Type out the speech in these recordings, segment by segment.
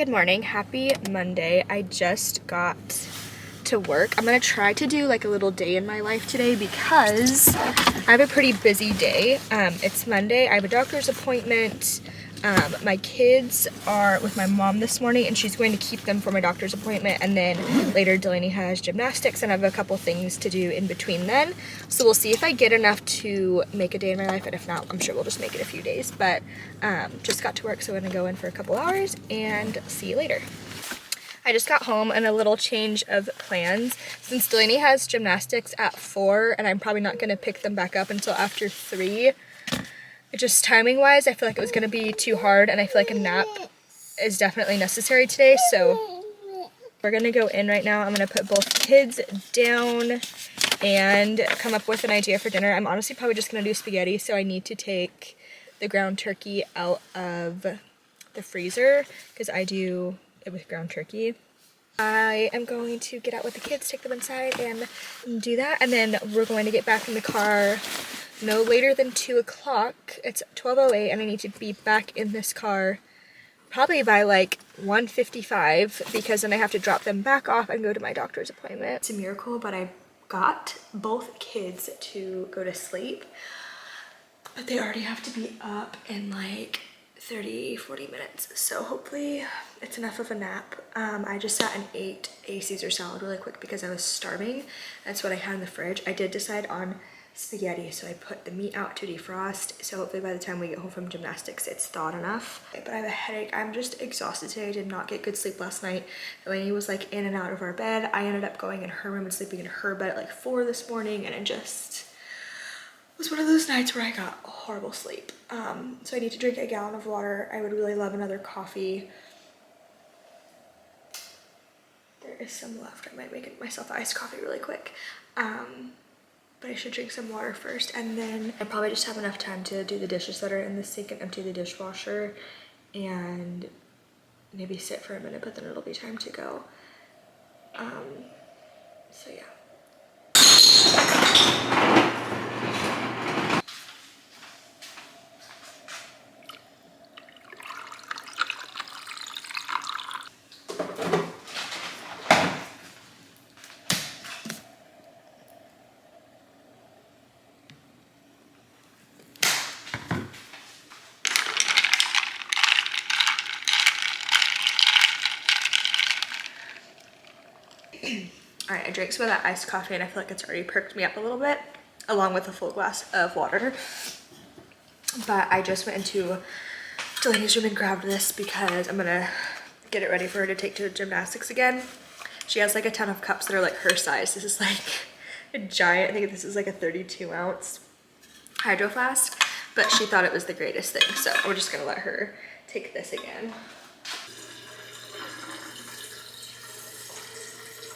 Good morning, happy Monday. I just got to work. I'm gonna try to do like a little day in my life today because I have a pretty busy day. It's Monday, I have a doctor's appointment. My kids are with my mom this morning and she's going to keep them for my doctor's appointment, and then later Delaney has gymnastics and I have a couple things to do in between then. So we'll see if I get enough to make a day in my life, and if not, I'm sure we'll just make it a few days. But just got to work, so I'm gonna go in for a couple hours and see you later. I just got home and a little change of plans. Since Delaney has gymnastics at 4 and I'm probably not gonna pick them back up until after 3, it just timing wise, I feel like it was gonna be too hard, and I feel like a nap is definitely necessary today. So we're gonna go in right now. I'm gonna put both kids down and come up with an idea for dinner. I'm honestly probably just gonna do spaghetti, so I need to take the ground turkey out of the freezer because I do it with ground turkey. I am going to get out with the kids, take them inside and do that, and then we're going to get back in the car no later than 2 o'clock. It's 12:08 and I need to be back in this car probably by like 1:55 because then I have to drop them back off and go to my doctor's appointment. It's a miracle, but I got both kids to go to sleep, but they already have to be up in like 30-40 minutes, so hopefully it's enough of a nap. I just sat and ate a Caesar salad really quick because I was starving. That's what I had in the fridge. I did decide on spaghetti, so I put the meat out to defrost, so hopefully by the time we get home from gymnastics it's thawed enough. But I have a headache. I'm just exhausted today. I did not get good sleep last night. Delaney was like in and out of our bed. I ended up going in her room and sleeping in her bed at like 4 this morning, and it just was one of those nights where I got horrible sleep. So I need to drink a gallon of water. I would really love another coffee. There is some left. I might make myself iced coffee really quick. But I should drink some water first, and then I probably just have enough time to do the dishes that are in the sink and empty the dishwasher and maybe sit for a minute, but then it'll be time to go. So yeah. All right, I drank some of that iced coffee and I feel like it's already perked me up a little bit, along with a full glass of water. But I just went into Delaney's room and grabbed this because I'm gonna get it ready for her to take to gymnastics again. She has like a ton of cups that are like her size. This is like a giant, I think this is like a 32-ounce hydro flask, but she thought it was the greatest thing. So we're just gonna let her take this again.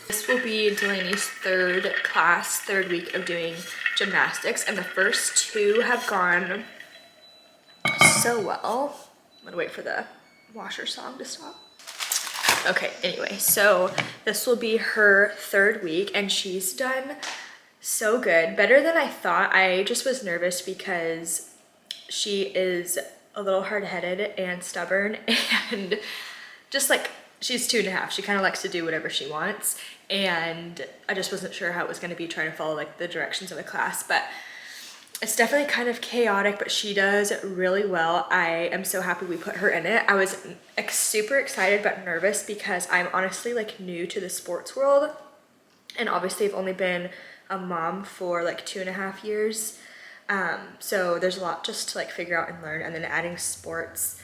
This will be Delaney's third week of doing gymnastics, and the first 2 have gone so well. I'm gonna wait for the washer song to stop. Okay, anyway, so this will be her 3rd week and she's done so good. Better than I thought. I just was nervous because she is a little hard-headed and stubborn, and just like, she's 2.5. She kind of likes to do whatever she wants, and I just wasn't sure how it was going to be trying to follow like the directions of the class. But it's definitely kind of chaotic, but she does really well. I am so happy we put her in it. I was super excited but nervous because I'm honestly like new to the sports world, and obviously I've only been a mom for like 2.5 years. So there's a lot just to like figure out and learn, and then adding sports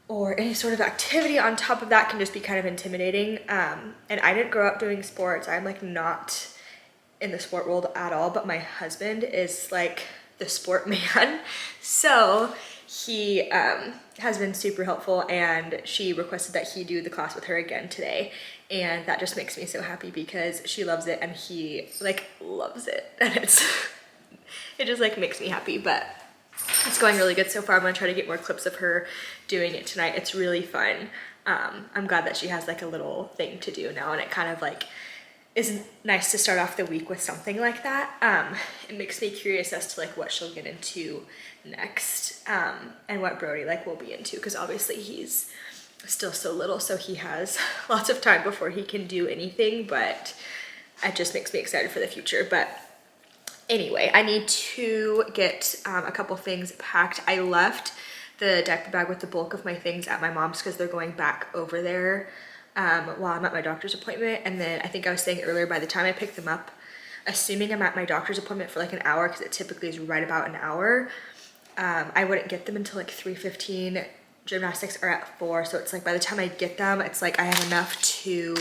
or any sort of activity on top of that can just be kind of intimidating. And I didn't grow up doing sports. I'm like not in the sport world at all, but my husband is like the sport man. So he has been super helpful, and she requested that he do the class with her again today. And that just makes me so happy because she loves it and he like loves it. And it just like makes me happy, but it's going really good so far. I'm gonna try to get more clips of her doing it tonight. It's really fun. I'm glad that she has like a little thing to do now, and it kind of like is nice to start off the week with something like that. It makes me curious as to like what she'll get into next, and what Brody like will be into, because obviously he's still so little, so he has lots of time before he can do anything, but it just makes me excited for the future. But anyway, I need to get a couple things packed. I left the diaper bag with the bulk of my things at my mom's because they're going back over there while I'm at my doctor's appointment. And then I think I was saying earlier, by the time I pick them up, assuming I'm at my doctor's appointment for like an hour, because it typically is right about an hour, I wouldn't get them until like 3:15. Gymnastics are at 4, so it's like by the time I get them, it's like I have enough to,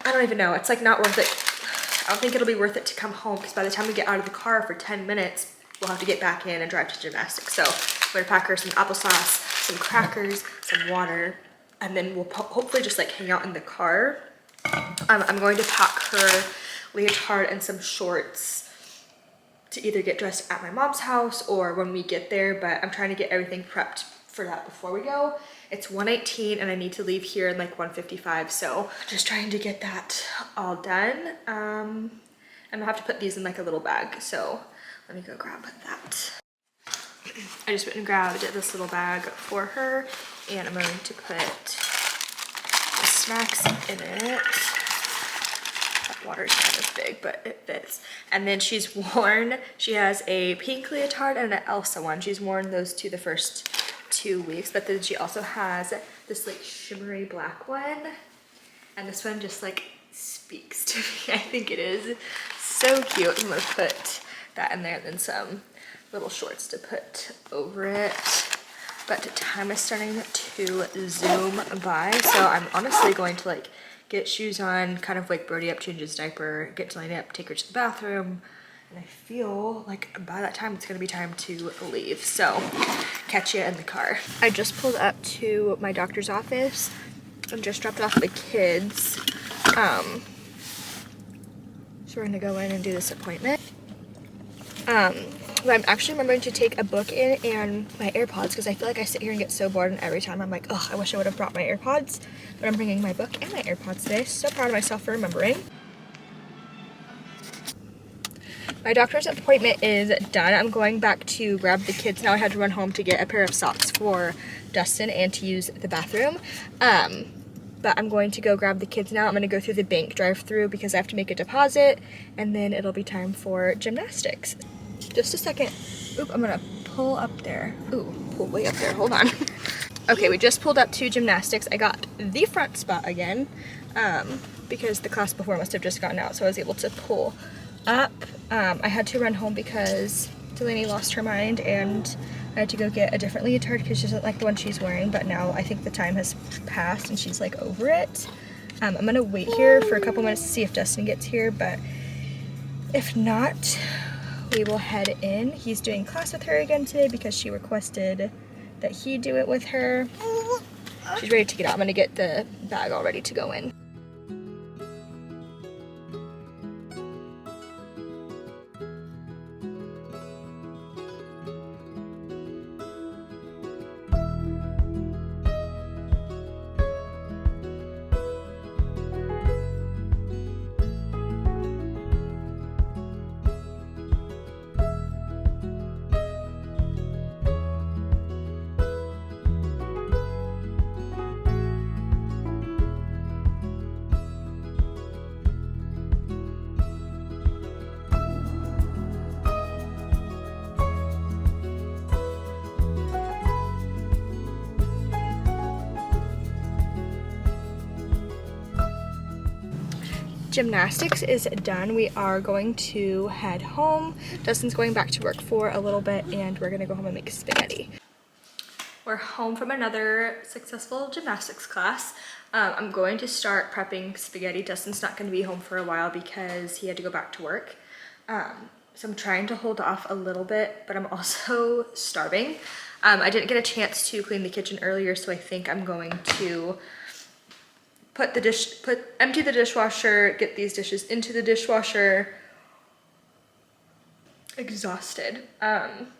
I don't even know, it's like not worth it. I don't think it'll be worth it to come home, because by the time we get out of the car for 10 minutes, we'll have to get back in and drive to gymnastics. So I'm gonna pack her some applesauce, some crackers, some water, and then we'll hopefully just like hang out in the car. I'm going to pack her leotard and some shorts to either get dressed at my mom's house or when we get there, but I'm trying to get everything prepped for that before we go. It's 1:18 and I need to leave here in like 1:55, so just trying to get that all done. And I'll have to put these in like a little bag, so let me go grab that. I just went and grabbed this little bag for her, and I'm going to put the snacks in it. That water's kind of big, but it fits. And then she has a pink leotard and an Elsa one. She's worn those two the first 2 weeks, but then she also has this like shimmery black one. And this one just like speaks to me. I think it is so cute. I'm gonna put that in there, and then some little shorts to put over it. But time is starting to zoom by, so I'm honestly going to like get shoes on, kind of wake Brody up, change his diaper, get to line up, take her to the bathroom, and I feel like by that time it's gonna be time to leave. So catch you in the car. I just pulled up to my doctor's office and just dropped off the kids. So we're gonna go in and do this appointment. But I'm actually remembering to take a book in and my AirPods, because I feel like I sit here and get so bored, and every time I'm like, oh, I wish I would have brought my AirPods. But I'm bringing my book and my AirPods today. So proud of myself for remembering. My doctor's appointment is done. I'm going back to grab the kids now. I had to run home to get a pair of socks for Dustin and to use the bathroom. But I'm going to go grab the kids now. I'm going to go through the bank drive-through because I have to make a deposit, and then it'll be time for gymnastics. Just a second. Oop, I'm gonna pull up there. Ooh, pull way up there, hold on. Okay, we just pulled up to gymnastics. I got the front spot again, because the class before must have just gotten out, so I was able to pull up. I had to run home because Delaney lost her mind, and I had to go get a different leotard because she doesn't like the one she's wearing, but now I think the time has passed and she's like over it. I'm gonna wait here for a couple minutes to see if Dustin gets here, but if not, we will head in. He's doing class with her again today because she requested that he do it with her. She's ready to get out. I'm gonna get the bag all ready to go in. Gymnastics is done. We are going to head home. Dustin's going back to work for a little bit, and we're gonna go home and make spaghetti. We're home from another successful gymnastics class. I'm going to start prepping spaghetti. Dustin's not gonna be home for a while because he had to go back to work. So I'm trying to hold off a little bit, but I'm also starving. I didn't get a chance to clean the kitchen earlier, so I think I'm going to empty the dishwasher, get these dishes into the dishwasher. Exhausted. And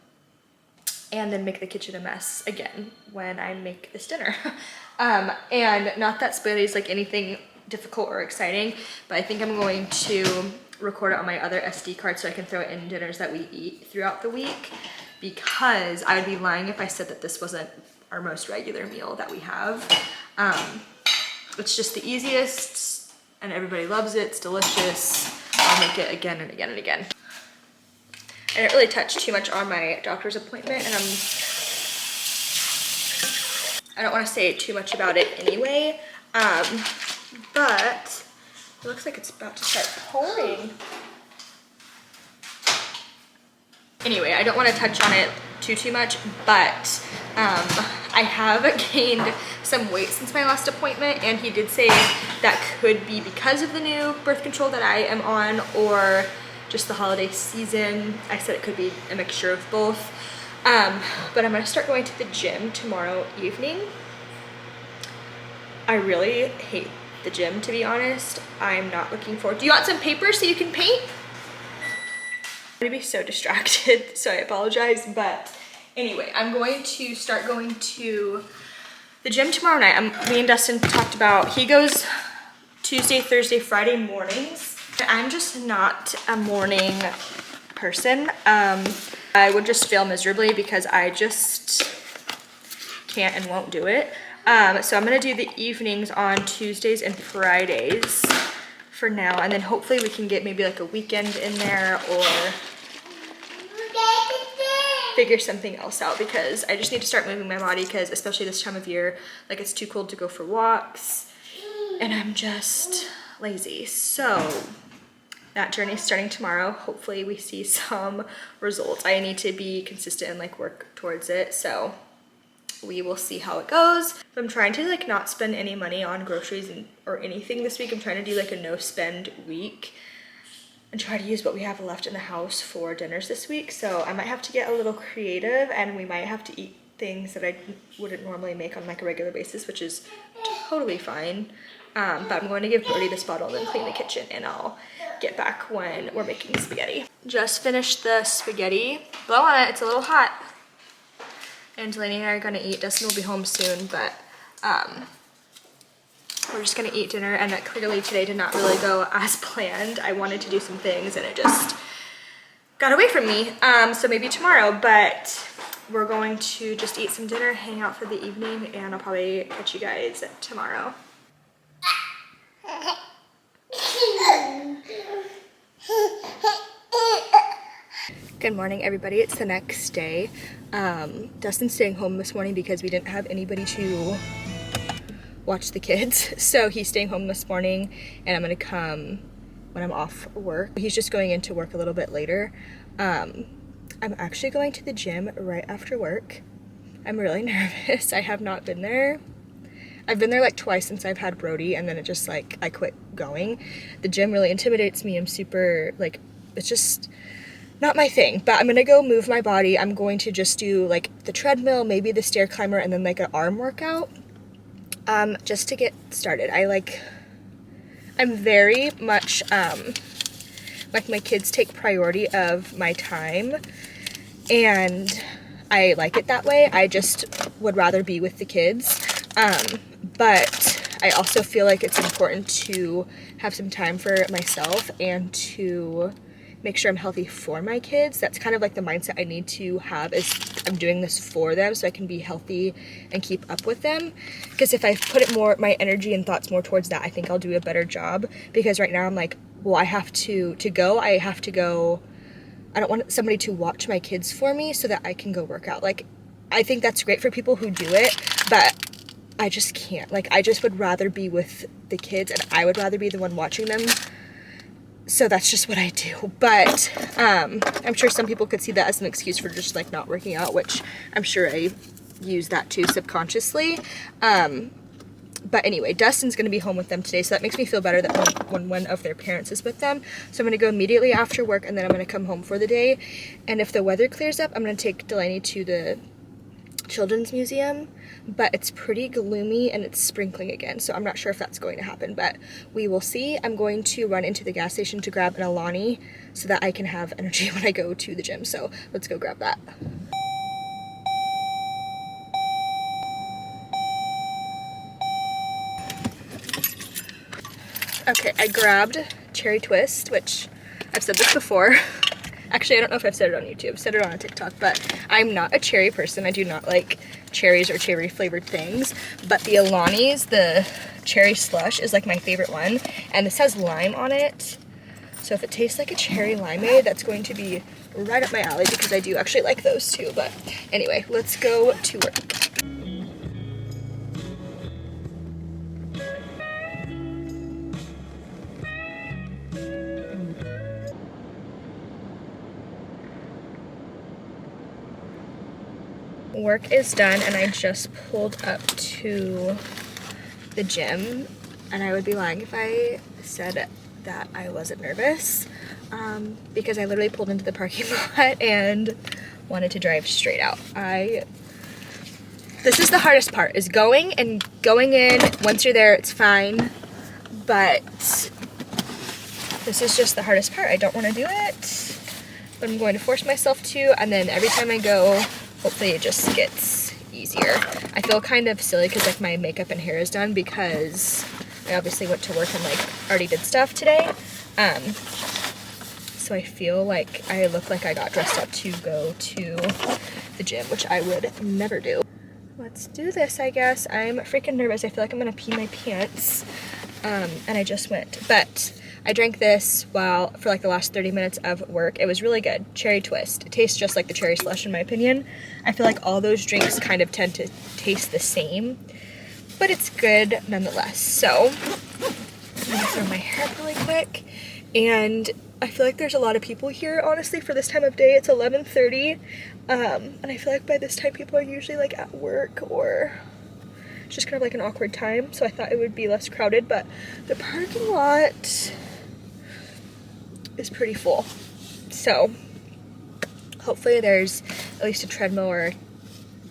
then make the kitchen a mess again when I make this dinner. And not that spaghetti is like anything difficult or exciting, but I think I'm going to record it on my other SD card so I can throw it in dinners that we eat throughout the week, because I would be lying if I said that this wasn't our most regular meal that we have. It's just the easiest and everybody loves it. It's delicious. I'll make it again and again and again. I didn't really touch too much on my doctor's appointment, and I don't want to say too much about it anyway, but it looks like it's about to start pouring. Anyway, I don't want to touch on it too much, but I have gained some weight since my last appointment, and he did say that could be because of the new birth control that I am on, or just the holiday season. I said it could be a mixture of both. But I'm gonna start going to the gym tomorrow evening. I really hate the gym, to be honest. I'm not looking forward. Do you want some paper so you can paint? I'm gonna be so distracted, so I apologize. But anyway, I'm going to start going to the gym tomorrow night. Me and Dustin talked about, he goes Tuesday, Thursday, Friday mornings. I'm just not a morning person. I would just fail miserably because I just can't and won't do it. So I'm gonna do the evenings on Tuesdays and Fridays for now, and then hopefully we can get maybe like a weekend in there or figure something else out, because I just need to start moving my body, because especially this time of year, like it's too cold to go for walks and I'm just lazy. So that journey is starting tomorrow. Hopefully we see some results. I need to be consistent and like work towards it. So we will see how it goes. I'm trying to like not spend any money on groceries or anything this week. I'm trying to do like a no spend week and try to use what we have left in the house for dinners this week. So I might have to get a little creative, and we might have to eat things that I wouldn't normally make on like a regular basis, which is totally fine. But I'm going to give Brody this bottle and then clean the kitchen, and I'll get back when we're making spaghetti. Just finished the spaghetti. Blow on it, it's a little hot. And Delaney and I are gonna eat. Dustin will be home soon, but we're just gonna eat dinner, and that clearly today did not really go as planned. I wanted to do some things and it just got away from me. So maybe tomorrow, but we're going to just eat some dinner, hang out for the evening, and I'll probably catch you guys tomorrow. Good morning, everybody. It's the next day. Dustin's staying home this morning because we didn't have anybody to watch the kids. So he's staying home this morning, and I'm gonna come when I'm off work. He's just going into work a little bit later. I'm actually going to the gym right after work. I'm really nervous. I have not been there. I've been there like twice since I've had Brody, and then it just like, I quit going. The gym really intimidates me. I'm super like, it's just not my thing, but I'm gonna go move my body. I'm going to just do like the treadmill, maybe the stair climber, and then like an arm workout, just to get started. I'm very much, like my kids take priority of my time, and I like it that way. I just would rather be with the kids, but I also feel like it's important to have some time for myself and to make sure I'm healthy for my kids. That's kind of like the mindset I need to have, is I'm doing this for them so I can be healthy and keep up with them. Because if I put my energy and thoughts more towards that, I think I'll do a better job. Because right now I'm like, well, I have to go. I don't want somebody to watch my kids for me so that I can go work out. Like, I think that's great for people who do it, but I just can't. Like, I just would rather be with the kids, and I would rather be the one watching them. So that's just what I do. But I'm sure some people could see that as an excuse for just like not working out, which I'm sure I use that too subconsciously. But anyway, Dustin's gonna be home with them today, so that makes me feel better that when one of their parents is with them. So I'm gonna go immediately after work, and then I'm gonna come home for the day. And if the weather clears up, I'm gonna take Delaney to the Children's Museum, but it's pretty gloomy and it's sprinkling again, so I'm not sure if that's going to happen, but we will see. I'm going to run into the gas station to grab an Alani so that I can have energy when I go to the gym, so let's go grab that. Okay, I grabbed Cherry Twist, which I've said this before. Actually, I don't know if I've said it on YouTube. I've said it on a TikTok, but I'm not a cherry person. I do not like cherries or cherry flavored things. But the Alani's, the cherry slush, is like my favorite one. And this has lime on it. So if it tastes like a cherry limeade, that's going to be right up my alley because I do actually like those too. But anyway, let's go to work. Work is done and I just pulled up to the gym, and I would be lying if I said that I wasn't nervous because I literally pulled into the parking lot and wanted to drive straight out. This is the hardest part, is going in. Once you're there, it's fine, but this is just the hardest part. I don't want to do it, but I'm going to force myself to, and then every time I go, hopefully it just gets easier. I feel kind of silly because like my makeup and hair is done because I obviously went to work and like already did stuff today. So I feel like I look like I got dressed up to go to the gym, which I would never do. Let's do this, I guess. I'm freaking nervous. I feel like I'm gonna pee my pants. And I just went, but I drank this for like the last 30 minutes of work. It was really good. Cherry twist. It tastes just like the cherry slush in my opinion. I feel like all those drinks kind of tend to taste the same, but it's good nonetheless. So I'm gonna throw my hair up really quick, and I feel like there's a lot of people here, honestly, for this time of day. It's 11:30, and I feel like by this time people are usually like at work or it's just kind of like an awkward time, so I thought it would be less crowded, but the parking lot is pretty full. So hopefully there's at least a treadmill or a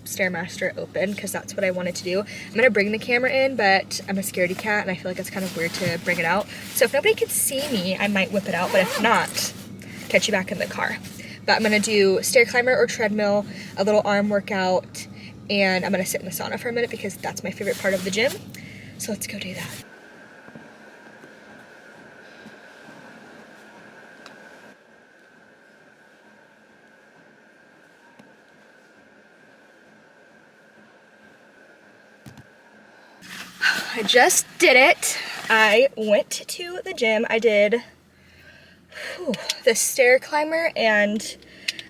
Stairmaster open, because that's what I wanted to do. I'm gonna bring the camera in, but I'm a scaredy cat and I feel like it's kind of weird to bring it out. So if nobody can see me, I might whip it out, but if not, catch you back in the car. But I'm gonna do stair climber or treadmill, a little arm workout, and I'm gonna sit in the sauna for a minute because that's my favorite part of the gym. So let's go do that. I just did it. I went to the gym. I did the stair climber and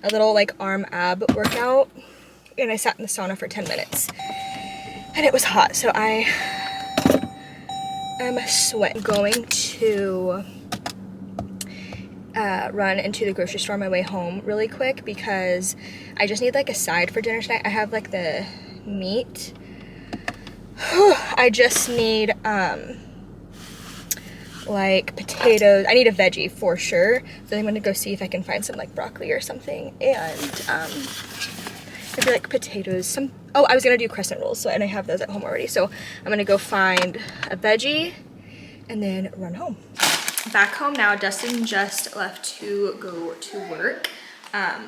a little like arm ab workout, and I sat in the sauna for 10 minutes and it was hot, so I am sweating. Going to run into the grocery store on my way home really quick because I just need like a side for dinner tonight. I have like the meat. I just need like potatoes. I need a veggie for sure. So I'm gonna go see if I can find some like broccoli or something, and I feel like potatoes. Oh, I was gonna do crescent rolls, and I have those at home already. So I'm gonna go find a veggie and then run home. Back home now. Dustin just left to go to work.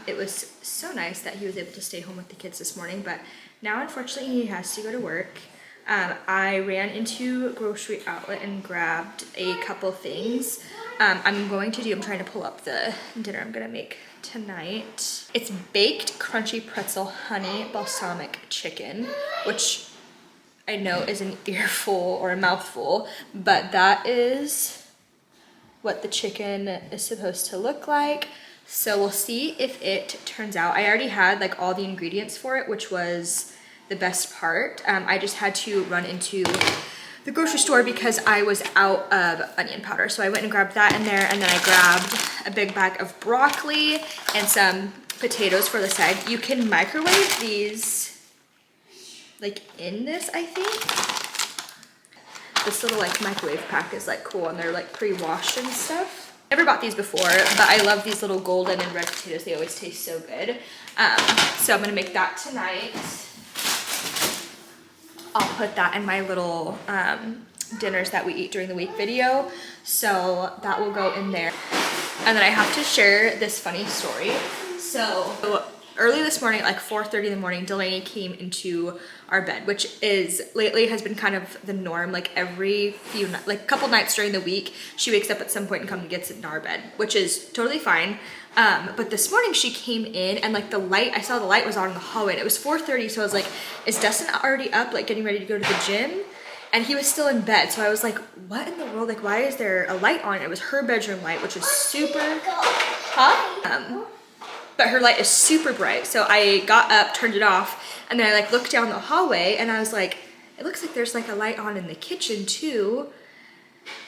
It was so nice that he was able to stay home with the kids this morning, but now unfortunately he has to go to work. I ran into grocery outlet and grabbed a couple things. I'm trying to pull up the dinner I'm gonna make tonight. It's baked crunchy pretzel honey balsamic chicken, which I know is an earful or a mouthful, but that is what the chicken is supposed to look like. So we'll see if it turns out. I already had like all the ingredients for it, which was the best part. I just had to run into the grocery store because I was out of onion powder. So I went and grabbed that in there, and then I grabbed a big bag of broccoli and some potatoes for the side. You can microwave these like in this, I think. This little like microwave pack is like cool, and they're like pre-washed and stuff. Never bought these before, but I love these little golden and red potatoes. They always taste so good. So I'm gonna make that tonight. I'll put that in my little dinners that we eat during the week video. So that will go in there. And then I have to share this funny story. So early this morning at like 4:30 in the morning, Delaney came into our bed, which is lately has been kind of the norm. Like every few, like a couple nights during the week, she wakes up at some point and comes and gets in our bed, which is totally fine. But this morning she came in and like the light, I saw the light was on in the hallway and it was 4:30. So I was like, is Dustin already up, like getting ready to go to the gym? And he was still in bed. So I was like, what in the world? Like, why is there a light on? It was her bedroom light, which is super, but her light is super bright. So I got up, turned it off, and then I like looked down the hallway and I was like, it looks like there's like a light on in the kitchen too.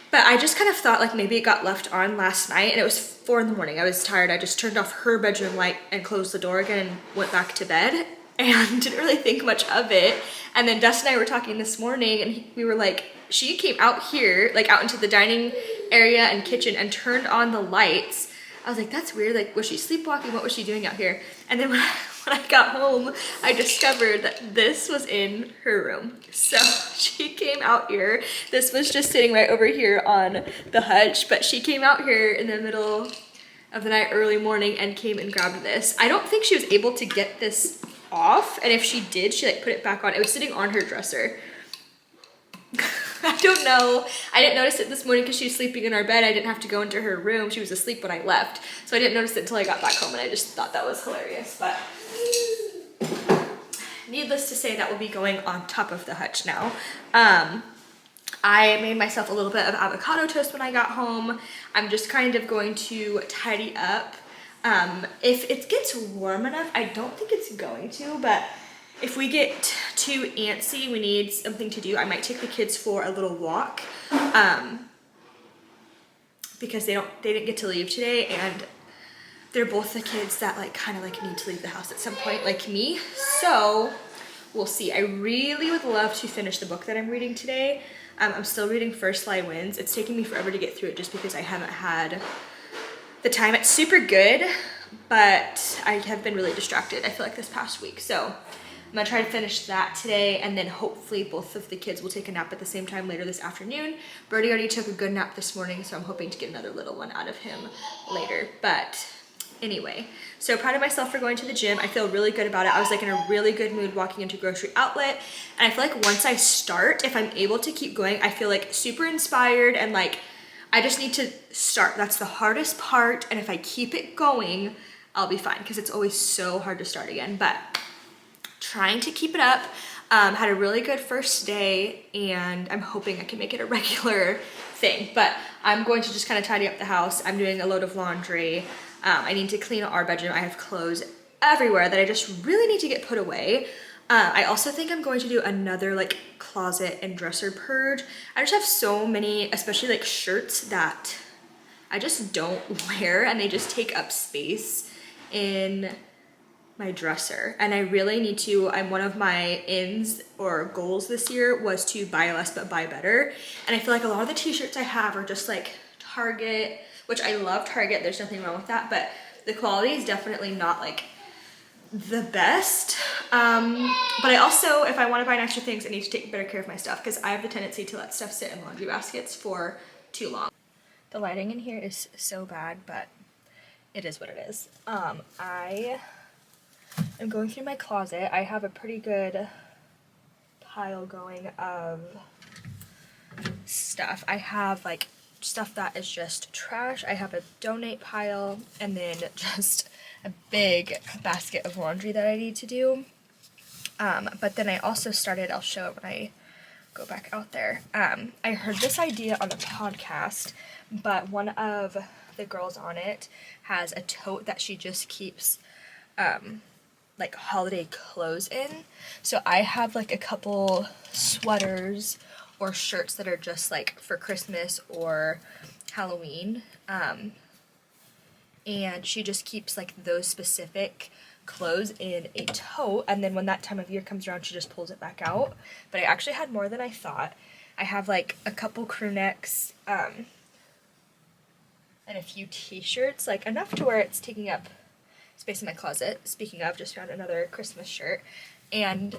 But I just kind of thought like maybe it got left on last night, and it was 4 in the morning. I was tired. I just turned off her bedroom light and closed the door again and went back to bed and didn't really think much of it. And then Dustin and I were talking this morning and we were like, she came out here, like out into the dining area and kitchen and turned on the lights. I was like, that's weird. Like, was she sleepwalking? What was she doing out here? And then when I got home, I discovered that this was in her room. So she came out here. This was just sitting right over here on the hutch, but she came out here in the middle of the night, early morning, and came and grabbed this. I don't think she was able to get this off. And if she did, she like put it back on. It was sitting on her dresser. I don't know. I didn't notice it this morning because she was sleeping in our bed. I didn't have to go into her room. She was asleep when I left. So I didn't notice it until I got back home, and I just thought that was hilarious. But needless to say, that will be going on top of the hutch now. I made myself a little bit of avocado toast when I got home. I'm just kind of going to tidy up. If it gets warm enough, I don't think it's going to, but if we get too antsy, we need something to do, I might take the kids for a little walk, because they didn't get to leave today, and they're both the kids that like kind of like need to leave the house at some point, like me. So we'll see. I really would love to finish the book that I'm reading today. I'm still reading First Lie Wins. It's taking me forever to get through it just because I haven't had the time. It's super good, but I have been really distracted, I feel like, this past week. So I'm gonna try to finish that today, and then hopefully both of the kids will take a nap at the same time later this afternoon. Birdie already took a good nap this morning, so I'm hoping to get another little one out of him later. But anyway, so proud of myself for going to the gym. I feel really good about it. I was like in a really good mood walking into Grocery Outlet, and I feel like once I start, if I'm able to keep going, I feel like super inspired, and like I just need to start. That's the hardest part, and if I keep it going, I'll be fine, because it's always so hard to start again. But trying to keep it up. Had a really good first day, and I'm hoping I can make it a regular thing. But I'm going to just kind of tidy up the house. I'm doing a load of laundry. I need to clean our bedroom. I have clothes everywhere that I just really need to get put away. I also think I'm going to do another like closet and dresser purge. I just have so many, especially like shirts that I just don't wear, and they just take up space in my dresser, and I really need to. One of my ins or goals this year was to buy less but buy better, and I feel like a lot of the t-shirts I have are just like Target, which I love Target, there's nothing wrong with that, but the quality is definitely not like the best. But I also, if I want to buy extra things, I need to take better care of my stuff, because I have the tendency to let stuff sit in laundry baskets for too long. The lighting in here is so bad, but it is what it is. I'm going through my closet. I have a pretty good pile going of stuff. I have like stuff that is just trash. I have a donate pile, and then just a big basket of laundry that I need to do. But then I also started, I'll show it when I go back out there. I heard this idea on a podcast, but one of the girls on it has a tote that she just keeps like holiday clothes in. So I have like a couple sweaters or shirts that are just like for Christmas or Halloween, and she just keeps like those specific clothes in a tote, and then when that time of year comes around, she just pulls it back out. But I actually had more than I thought. I have like a couple crew necks, and a few t-shirts, like enough to where it's taking up space in my closet. Speaking of, just found another Christmas shirt, and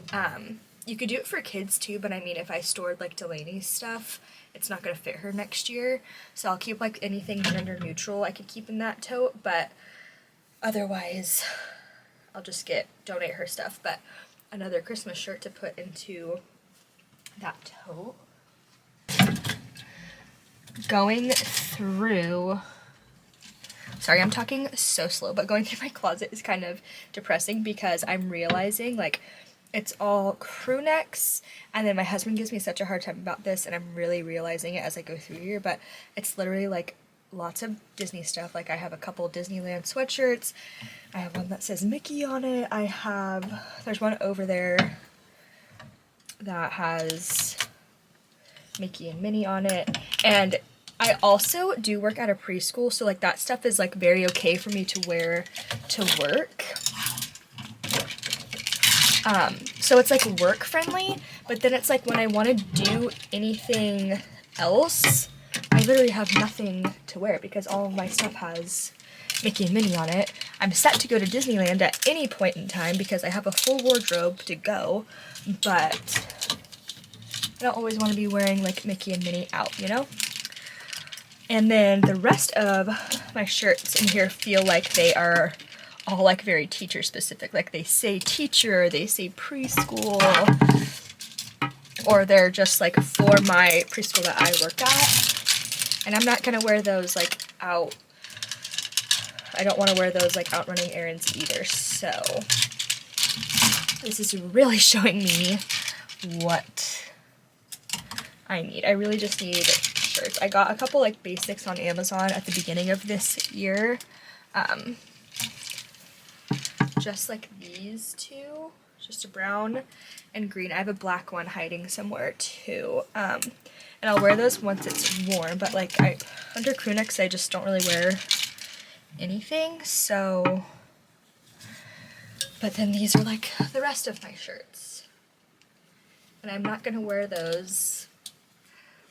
you could do it for kids too, but I mean, if I stored like Delaney's stuff, it's not gonna fit her next year, so I'll keep like anything gender neutral I could keep in that tote, but otherwise I'll just donate her stuff. But another Christmas shirt to put into that tote. Going through, sorry, I'm talking so slow, but going through my closet is kind of depressing because I'm realizing like it's all crew necks, and then my husband gives me such a hard time about this, and I'm really realizing it as I go through here, but it's literally like lots of Disney stuff. Like I have a couple Disneyland sweatshirts, I have one that says Mickey on it, there's one over there that has Mickey and Minnie on it, and I also do work at a preschool, so like that stuff is like very okay for me to wear to work. So it's like work friendly, but then it's like when I want to do anything else, I literally have nothing to wear because all of my stuff has Mickey and Minnie on it. I'm set to go to Disneyland at any point in time because I have a full wardrobe to go, but I don't always want to be wearing like Mickey and Minnie out, you know? And then the rest of my shirts in here feel like they are all like very teacher specific. Like they say teacher, they say preschool, or they're just like for my preschool that I work at. And I'm not gonna wear those like out. I don't want to wear those like out running errands either. So this is really showing me what I need. I really just need shirts. I got a couple like basics on Amazon at the beginning of this year. Just like these two, just a brown and green. I have a black one hiding somewhere too. And I'll wear those once it's warm, but like under crew necks I just don't really wear anything, so. But then these are like the rest of my shirts. And I'm not gonna wear those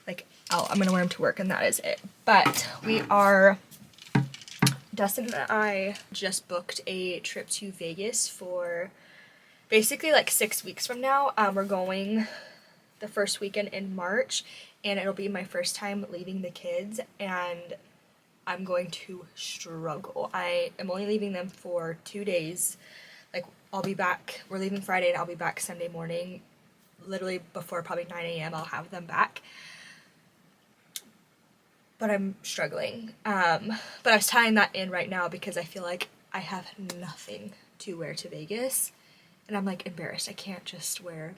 like out. I'm gonna wear them to work and that is it. But Dustin and I just booked a trip to Vegas for basically like 6 weeks from now. We're going the first weekend in March, and it'll be my first time leaving the kids, and I'm going to struggle. I am only leaving them for 2 days. Like I'll be back, we're leaving Friday and I'll be back Sunday morning. Literally before probably 9 a.m. I'll have them back. But I'm struggling. But I was tying that in right now because I feel like I have nothing to wear to Vegas. And I'm like embarrassed. I can't be wearing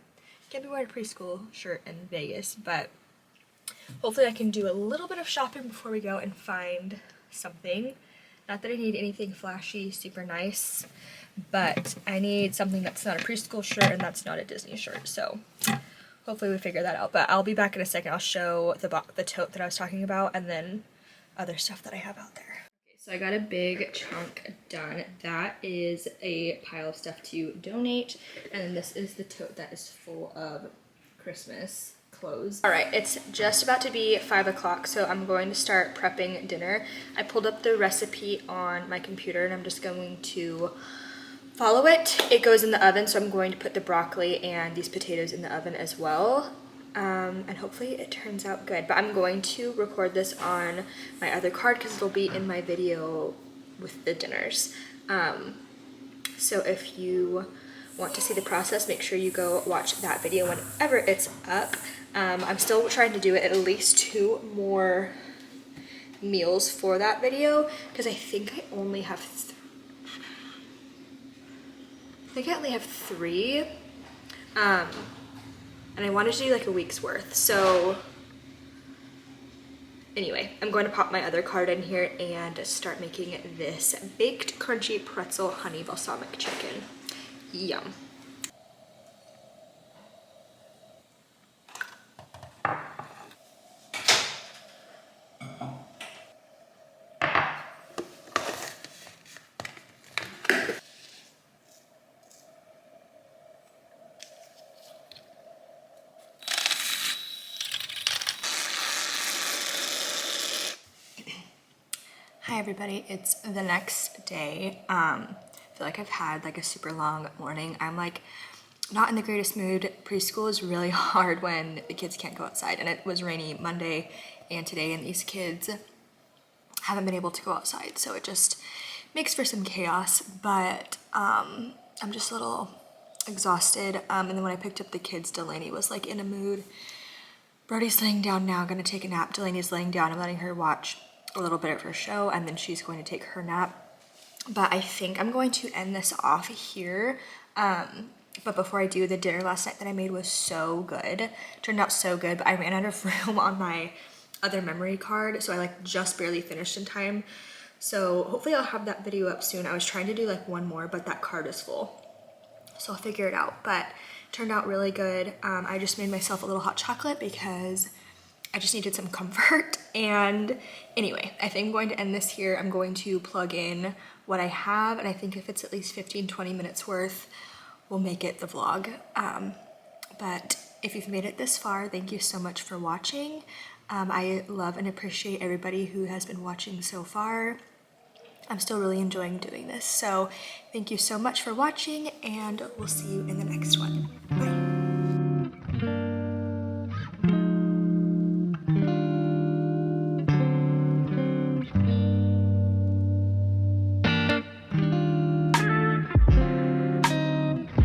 a preschool shirt in Vegas. But hopefully I can do a little bit of shopping before we go and find something. Not that I need anything flashy, super nice. But I need something that's not a preschool shirt and that's not a Disney shirt. So hopefully we figure that out, but I'll be back in a second. I'll show the tote that I was talking about and then other stuff that I have out there. Okay, so I got a big chunk done. That is a pile of stuff to donate, and then this is the tote that is full of Christmas clothes. All right, it's just about to be 5 o'clock, so I'm going to start prepping dinner. I pulled up the recipe on my computer and I'm just going to follow it. It goes in the oven, so I'm going to put the broccoli and these potatoes in the oven as well. And hopefully it turns out good. But I'm going to record this on my other card because it'll be in my video with the dinners. So if you want to see the process, make sure you go watch that video whenever it's up. I'm still trying to do it at least 2 more meals for that video because I think I only have 3, and I wanted to do like a week's worth. So anyway, I'm going to pop my other card in here and start making this baked crunchy pretzel honey balsamic chicken. Yum. Hi everybody, it's the next day. I feel like I've had like a super long morning. I'm like not in the greatest mood. Preschool is really hard when the kids can't go outside, and it was rainy Monday and today, and these kids haven't been able to go outside, so it just makes for some chaos, but I'm just a little exhausted. And then when I picked up the kids, Delaney was like in a mood. Brody's laying down now, gonna take a nap. Delaney's laying down. I'm letting her watch a little bit of her show, and then she's going to take her nap. But I think I'm going to end this off here. But before I do, the dinner last night that I made was so good. Turned out so good, but I ran out of room on my other memory card, so I like just barely finished in time. So hopefully I'll have that video up soon. I was trying to do like one more, but that card is full. So I'll figure it out, but turned out really good. I just made myself a little hot chocolate because I just needed some comfort. And anyway, I think I'm going to end this here. I'm going to plug in what I have, and I think if it's at least 15-20 minutes worth, we'll make it the vlog. But if you've made it this far, thank you so much for watching. I love and appreciate everybody who has been watching so far. I'm still really enjoying doing this. So thank you so much for watching, and we'll see you in the next one. Bye.